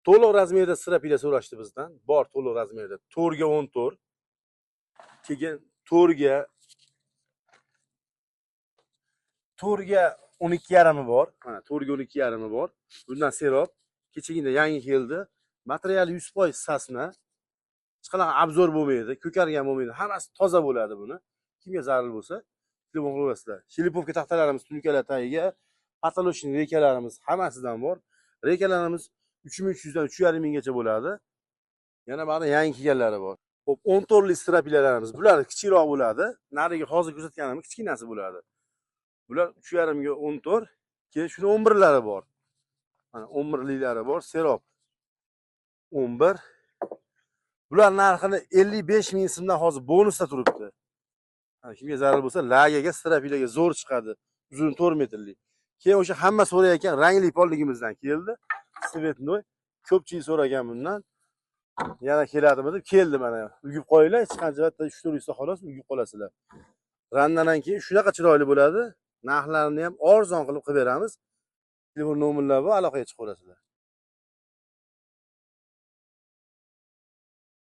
To'liq razmerda strapila so'rashdi bizdan. Bor to'liq razmerda. 4 ga 14. Keyin 4 ga 12,5 bor. Mana 4 ga 12,5 bor. Bundan serob kechagina yangi keldi. Materiali 100% sasna. Hech qanaqa obzor bo'lmaydi, ko'kargan bo'lmaydi. Hammasi toza bo'ladi buni. Kimga zarur bo'lsa, telefon qilasizlar. Shilipovka taxtalarimiz tunkalar tagiga, patolochnik rekalarimiz hammasidan bor. Rekalarimiz 3300 dan 3,5 minggacha bo'ladi. Yana bari yangi kelganlari bor. Xo'p, 10 torli strapilalarimiz. Bular kichikroq bo'ladi. Nariga hozir ko'rsatganim kichkinasi bo'ladi. Bular 3,5 ga 14. Keyin shuni 11lari bor. Mana 11liklari bor, serob 11. Bular narxini 55 ming so'mdan hozir bonusda turibdi. Kimga zarur bo'lsa, lagaga, strapilaga zo'r chiqadi. Uzun 4 metrlik. Keyin o'sha hamma so'rayotgan rangli polligimizdan keldi. Svetnoy. Ko'pchilik so'ragan bundan. Yana keladimi deb keldi mana. Uyib qo'yinglar, hech qancha vaqtda 3-4 yuzta xolos uyib qolasizlar. Randan keyin shunaqa chiroyli bo'ladi. Narxlarini ham arzon qilib beramiz. Telefon nomerlari bor, aloqaga chiqib olasizlar.